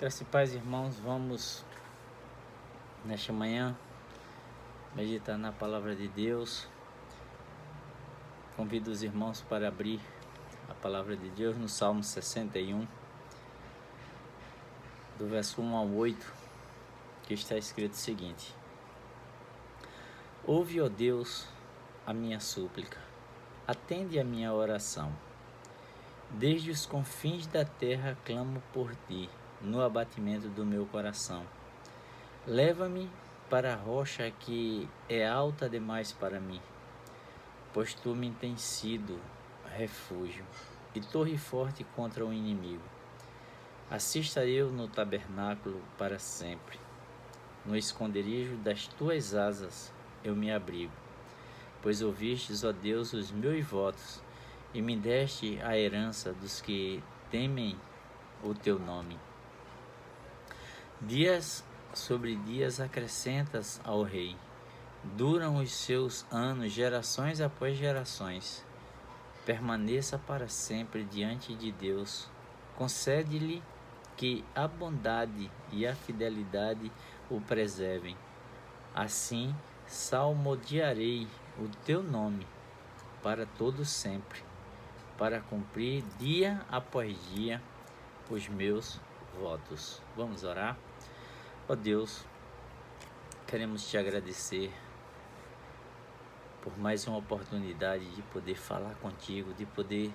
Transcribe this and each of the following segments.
Graça e paz, irmãos, vamos nesta manhã meditar na palavra de Deus. Convido os irmãos para abrir a palavra de Deus no Salmo 61, do verso 1 ao 8, que está escrito o seguinte: Ouve, ó Deus, a minha súplica, atende a minha oração. Desde os confins da terra clamo por ti, no abatimento do meu coração. Leva-me para a rocha que é alta demais para mim, pois tu me tens sido refúgio e torre forte contra o inimigo. Assista eu no tabernáculo para sempre. No esconderijo das tuas asas eu me abrigo, pois ouvistes, ó Deus, os meus votos e me deste a herança dos que temem o teu nome. Dias sobre dias acrescentas ao rei, duram os seus anos, gerações após gerações. Permaneça para sempre diante de Deus. Concede-lhe que a bondade e a fidelidade o preservem. Assim salmodiarei o teu nome para todo sempre, para cumprir dia após dia os meus votos. Vamos orar? Ó Deus, queremos te agradecer por mais uma oportunidade de poder falar contigo, de poder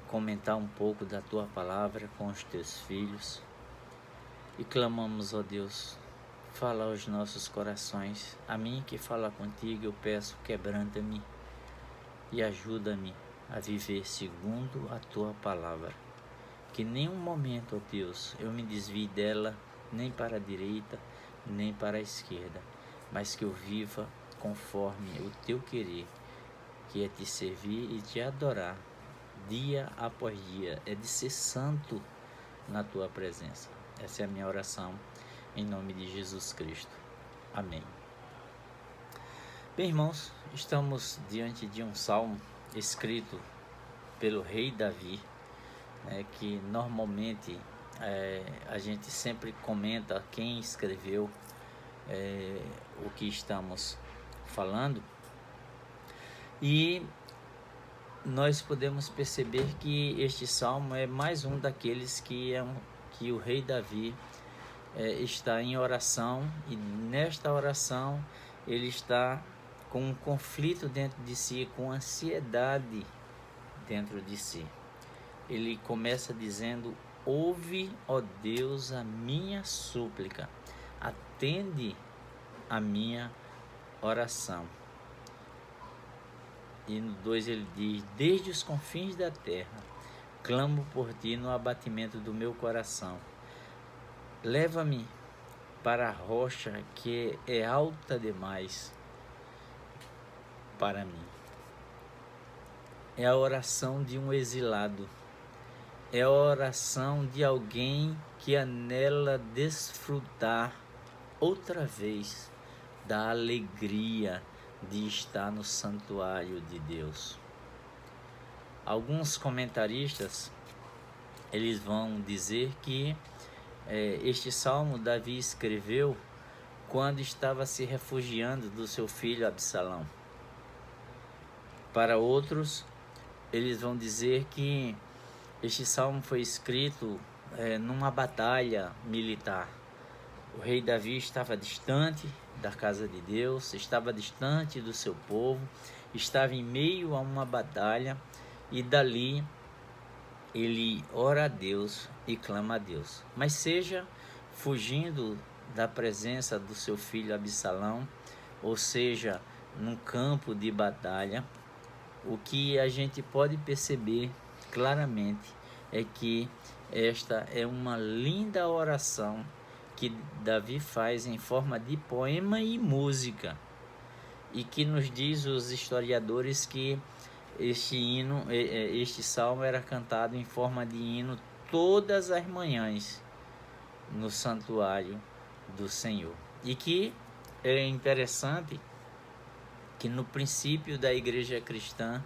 comentar um pouco da tua palavra com os teus filhos. E clamamos, ó Deus, fala aos nossos corações. A mim que fala contigo, eu peço, quebranta-me e ajuda-me a viver segundo a tua palavra. Que em nenhum momento, ó Deus, eu me desvie dela, nem para a direita, nem para a esquerda, mas que eu viva conforme o teu querer, que é te servir e te adorar dia após dia, é de ser santo na tua presença. Essa é a minha oração, em nome de Jesus Cristo. Amém. Bem, irmãos, estamos diante de um salmo escrito pelo rei Davi, que normalmente a gente sempre comenta quem escreveu o que estamos falando, e nós podemos perceber que este salmo é mais um daqueles que o rei Davi está em oração, e nesta oração ele está com um conflito dentro de si, com ansiedade dentro de si. Ele começa dizendo: ouve, ó Deus, a minha súplica, atende a minha oração. E no 2 ele diz: desde os confins da terra clamo por ti no abatimento do meu coração. Leva-me para a rocha que é alta demais para mim. É a oração de um exilado. É a oração de alguém que anela desfrutar outra vez da alegria de estar no santuário de Deus. Alguns comentaristas, eles vão dizer que este salmo Davi escreveu quando estava se refugiando do seu filho Absalão. Para outros, eles vão dizer que este salmo foi escrito numa batalha militar. O rei Davi estava distante da casa de Deus, estava distante do seu povo, estava em meio a uma batalha, e dali ele ora a Deus e clama a Deus. Mas seja fugindo da presença do seu filho Absalão, ou seja, num campo de batalha, o que a gente pode perceber claramente é que esta é uma linda oração que Davi faz em forma de poema e música, e que nos diz os historiadores que este salmo era cantado em forma de hino todas as manhãs no santuário do Senhor. E que é interessante que no princípio da igreja cristã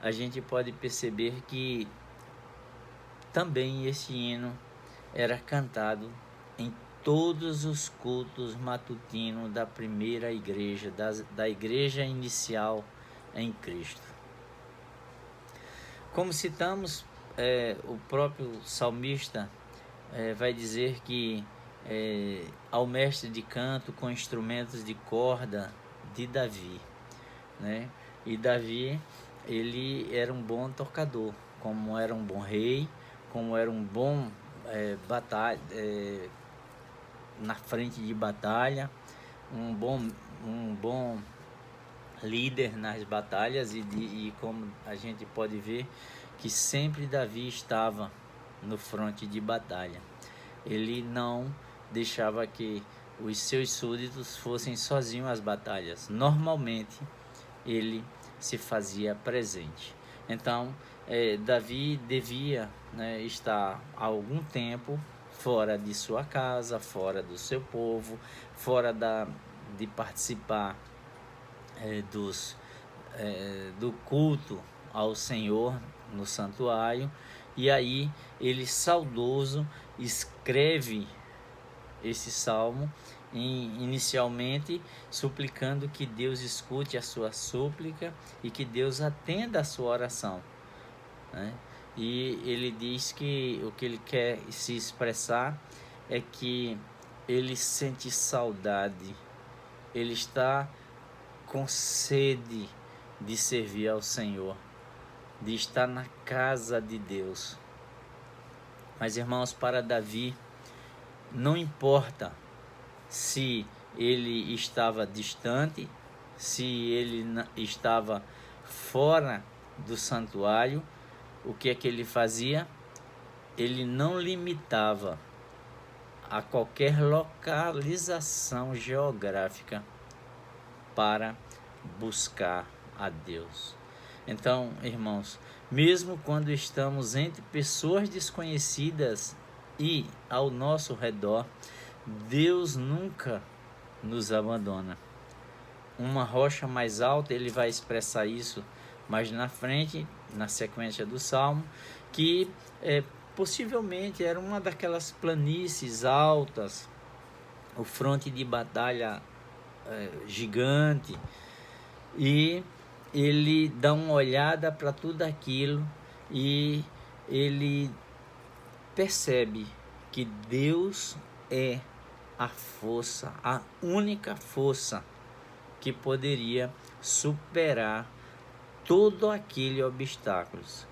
a gente pode perceber que também esse hino era cantado em todos os cultos matutinos da primeira igreja, da igreja inicial em Cristo. Como citamos, o próprio salmista vai dizer que ao mestre de canto com instrumentos de corda de Davi, né? E Davi, ele era um bom tocador, como era um bom rei, como era um bom na frente de batalha, um bom líder nas batalhas, e como a gente pode ver que sempre Davi estava no fronte de batalha. Ele não deixava que os seus súditos fossem sozinhos às batalhas. Normalmente ele se fazia presente. Então Davi devia, né, estar há algum tempo fora de sua casa, fora do seu povo, fora de participar do culto ao Senhor no santuário. E aí ele, saudoso, escreve esse salmo, inicialmente suplicando que Deus escute a sua súplica e que Deus atenda a sua oração, né? E ele diz que o que ele quer se expressar é que ele sente saudade, ele está com sede de servir ao Senhor, de estar na casa de Deus. Mas, irmãos, para Davi, não importa se ele estava distante, se ele estava fora do santuário, o que é que ele fazia? Ele não limitava a qualquer localização geográfica para buscar a Deus. Então, irmãos, mesmo quando estamos entre pessoas desconhecidas e ao nosso redor, Deus nunca nos abandona. Uma rocha mais alta, ele vai expressar isso mais na frente, na sequência do Salmo, que possivelmente era uma daquelas planícies altas, o fronte de batalha gigante, e ele dá uma olhada para tudo aquilo e ele percebe que Deus é a força, a única força que poderia superar todo aquele obstáculos.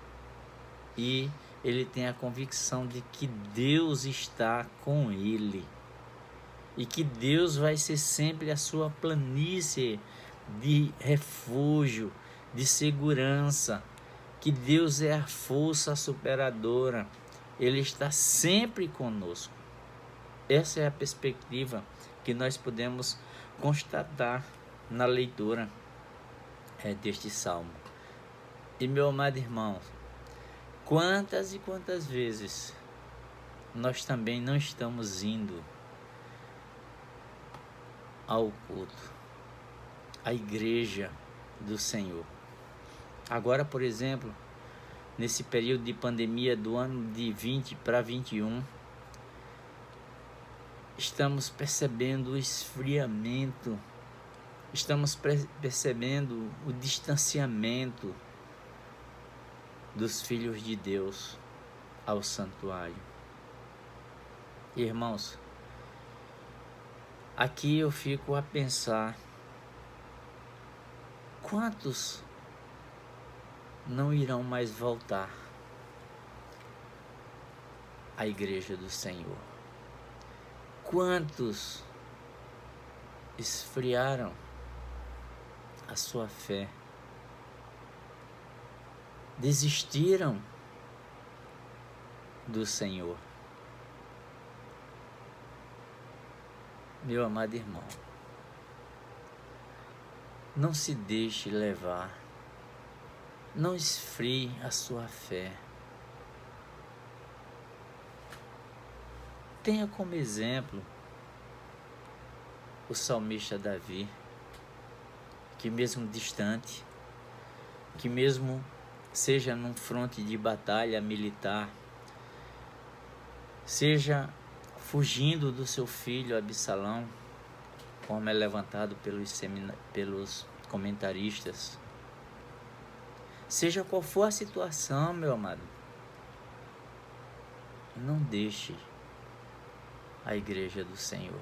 E ele tem a convicção de que Deus está com ele e que Deus vai ser sempre a sua planície de refúgio, de segurança, que Deus é a força superadora, ele está sempre conosco. Essa é a perspectiva que nós podemos constatar na leitura deste salmo. E, meu amado irmão, quantas e quantas vezes nós também não estamos indo ao culto, à igreja do Senhor. Agora, por exemplo, nesse período de pandemia do ano de 20 para 21, estamos percebendo o esfriamento, estamos percebendo o distanciamento dos filhos de Deus ao santuário. Irmãos, aqui eu fico a pensar, quantos não irão mais voltar à igreja do Senhor? Quantos esfriaram a sua fé, desistiram do Senhor? Meu amado irmão, não se deixe levar, não esfrie a sua fé. Tenha como exemplo o salmista Davi, que mesmo distante, que mesmo seja num fronte de batalha militar, seja fugindo do seu filho Absalão, como é levantado pelos comentaristas. Seja qual for a situação, meu amado, não deixe a igreja do Senhor.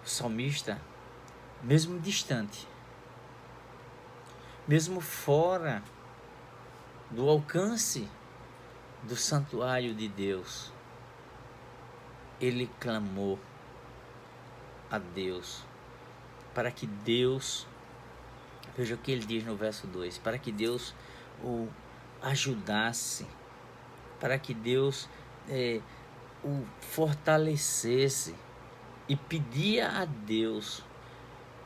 O salmista, mesmo distante, mesmo fora do alcance do santuário de Deus, ele clamou a Deus para que Deus, veja o que ele diz no verso 2, para que Deus o ajudasse, para que Deus o fortalecesse, e pedia a Deus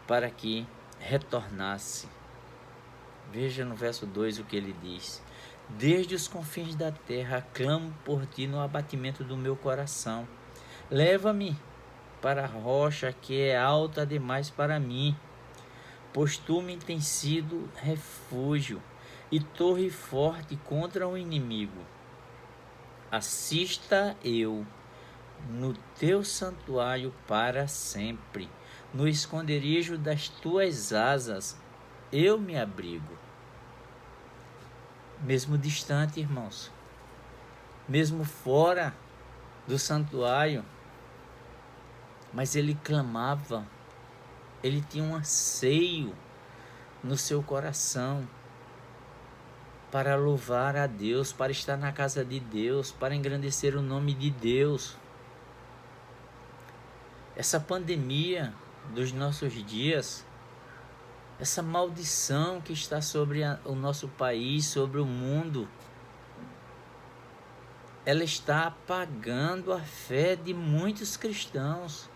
para que retornasse. Veja no verso 2 o que ele diz: desde os confins da terra clamo por ti no abatimento do meu coração. Leva-me para a rocha que é alta demais para mim, pois tu me tens sido refúgio e torre forte contra o inimigo. Assista eu no teu santuário para sempre, no esconderijo das tuas asas eu me abrigo. Mesmo distante, irmãos, mesmo fora do santuário, mas ele clamava, ele tinha um anseio no seu coração para louvar a Deus, para estar na casa de Deus, para engrandecer o nome de Deus. Essa pandemia dos nossos dias, essa maldição que está sobre o nosso país, sobre o mundo, ela está apagando a fé de muitos cristãos.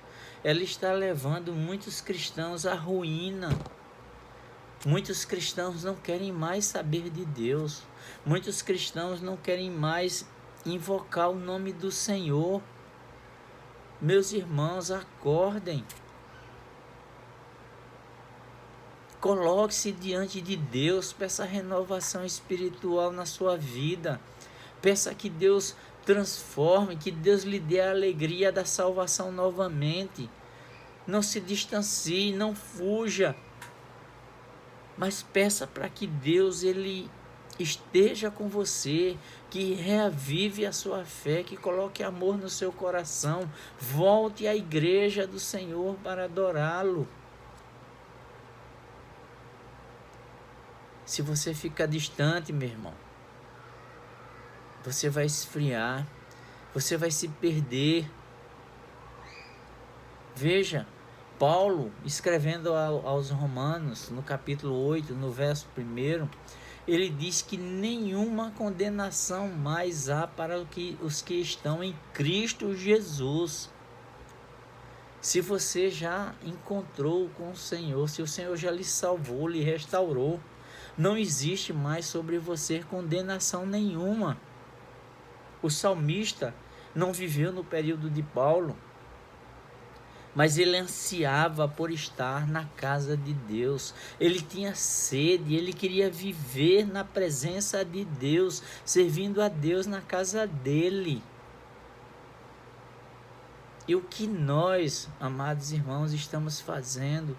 Ela está levando muitos cristãos à ruína. Muitos cristãos não querem mais saber de Deus. Muitos cristãos não querem mais invocar o nome do Senhor. Meus irmãos, acordem. Coloque-se diante de Deus, peça renovação espiritual na sua vida. Peça que Deus transforme, que Deus lhe dê a alegria da salvação novamente. Não se distancie, não fuja. Mas peça para que Deus ele esteja com você, que reavive a sua fé, que coloque amor no seu coração. Volte à igreja do Senhor para adorá-lo. Se você ficar distante, meu irmão, você vai esfriar, você vai se perder. Veja, Paulo, escrevendo aos Romanos, no capítulo 8, no verso 1, ele diz que nenhuma condenação mais há para os que estão em Cristo Jesus. Se você já encontrou com o Senhor, se o Senhor já lhe salvou, lhe restaurou, não existe mais sobre você condenação nenhuma. O salmista não viveu no período de Paulo, mas ele ansiava por estar na casa de Deus. Ele tinha sede, ele queria viver na presença de Deus, servindo a Deus na casa dele. E o que nós, amados irmãos, estamos fazendo?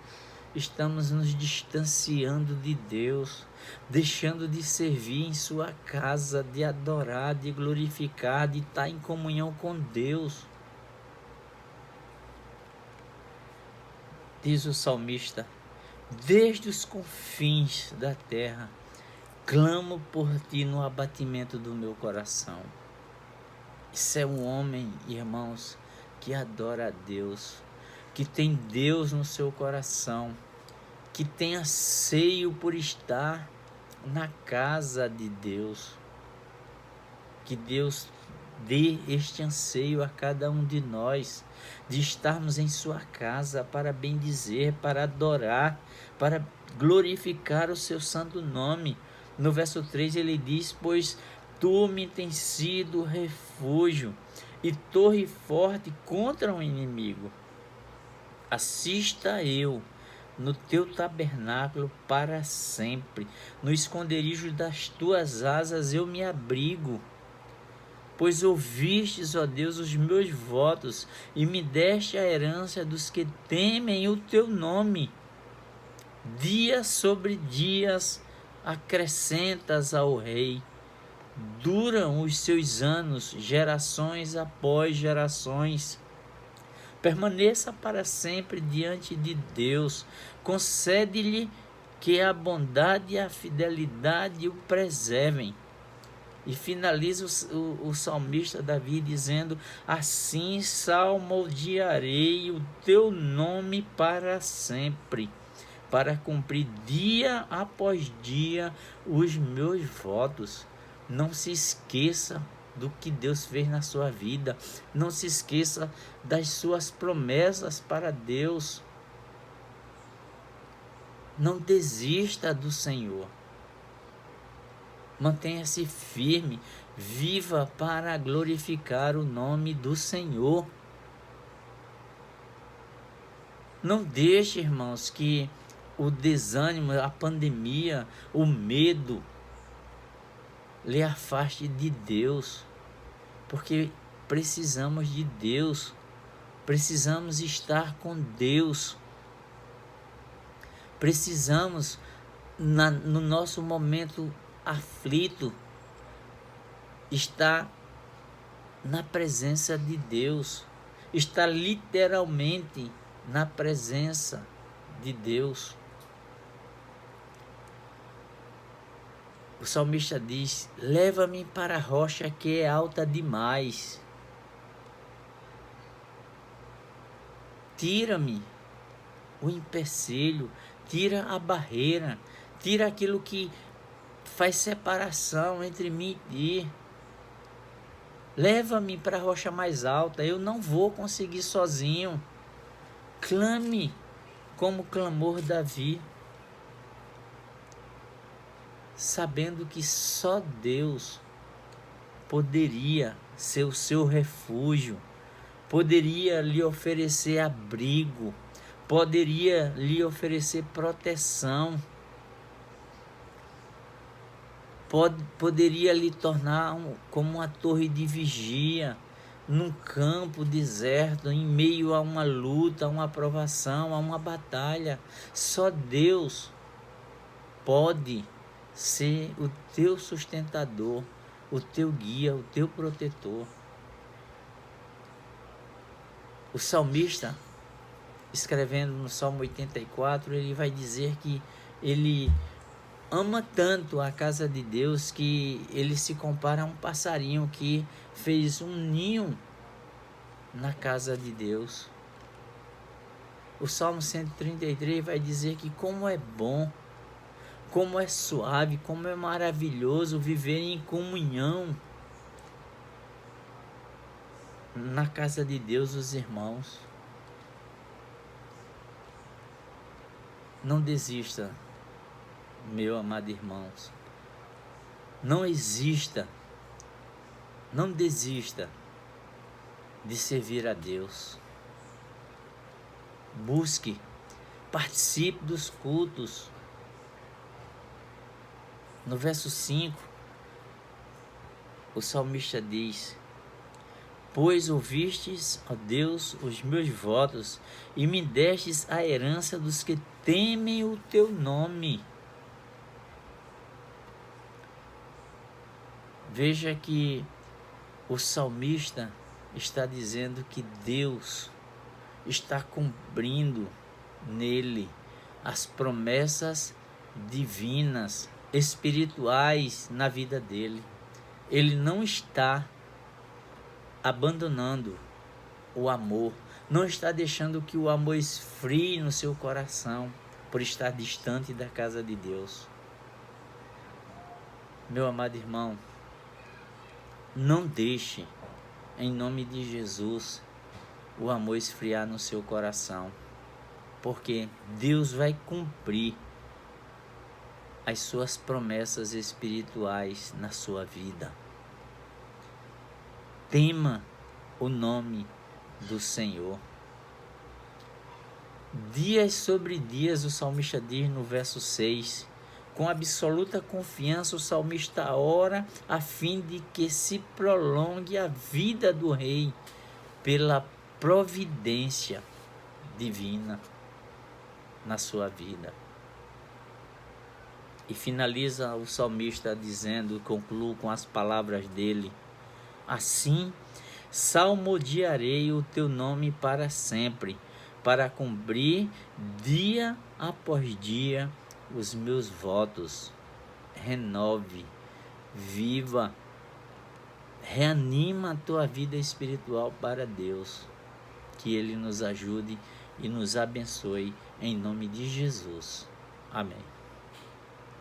Estamos nos distanciando de Deus, deixando de servir em sua casa, de adorar, de glorificar, de estar em comunhão com Deus. Diz o salmista: desde os confins da terra, clamo por ti no abatimento do meu coração. Isso é um homem, irmãos, que adora a Deus, que tem Deus no seu coração, que tem anseio por estar na casa de Deus. Que Deus dê este anseio a cada um de nós, de estarmos em sua casa para bendizer, para adorar, para glorificar o seu santo nome. No verso 3 ele diz: pois tu me tens sido refúgio e torre forte contra o inimigo. Assista eu no teu tabernáculo para sempre, no esconderijo das tuas asas eu me abrigo. pois ouvistes, ó Deus, os meus votos e me deste a herança dos que temem o teu nome. Dias sobre dias acrescentas ao rei. Duram os seus anos, gerações após gerações. Permaneça para sempre diante de Deus. Concede-lhe que a bondade e a fidelidade o preservem. E finaliza o salmista Davi dizendo: assim salmodiarei o teu nome para sempre, para cumprir dia após dia os meus votos. Não se esqueça do que Deus fez na sua vida. Não se esqueça das suas promessas para Deus. Não desista do Senhor. Mantenha-se firme, viva para glorificar o nome do Senhor. Não deixe, irmãos, que o desânimo, a pandemia, o medo lhe afaste de Deus, porque precisamos de Deus, precisamos estar com Deus, precisamos, no nosso momento aflito, está na presença de Deus, está literalmente na presença de Deus. O salmista diz: leva-me para a rocha que é alta demais, tira-me o empecilho, tira a barreira, tira aquilo que faz separação entre mim e ti. Leva-me para a rocha mais alta, eu não vou conseguir sozinho. Clame como clamou Davi, sabendo que só Deus poderia ser o seu refúgio, poderia lhe oferecer abrigo, poderia lhe oferecer proteção, poderia lhe tornar como uma torre de vigia num campo deserto, em meio a uma luta, a uma provação, a uma batalha. Só Deus pode ser o teu sustentador, o teu guia, o teu protetor. O salmista, escrevendo no Salmo 84, ele vai dizer que ele ama tanto a casa de Deus que ele se compara a um passarinho que fez um ninho na casa de Deus. O Salmo 133 vai dizer que como é bom, como é suave, como é maravilhoso viver em comunhão na casa de Deus, os irmãos. Não desista, meu amado irmãos. Não desista de servir a Deus. Busque, participe dos cultos. No verso 5, o salmista diz: pois ouvistes, ó Deus, os meus votos, e me destes a herança dos que temem o teu nome. Veja que o salmista está dizendo que Deus está cumprindo nele as promessas divinas, espirituais na vida dele. Ele não está abandonando o amor, não está deixando que o amor esfrie no seu coração por estar distante da casa de Deus. Meu amado irmão, não deixe, em nome de Jesus, o amor esfriar no seu coração, porque Deus vai cumprir as suas promessas espirituais na sua vida. Tema o nome do Senhor. Dias sobre dias, o salmista diz no verso 6, Com absoluta confiança, o salmista ora a fim de que se prolongue a vida do rei pela providência divina na sua vida. E finaliza o salmista dizendo, concluo com as palavras dele: assim, salmodiarei o teu nome para sempre, para cumprir dia após dia os meus votos. Renove, viva, reanima a tua vida espiritual para Deus. Que Ele nos ajude e nos abençoe em nome de Jesus. Amém.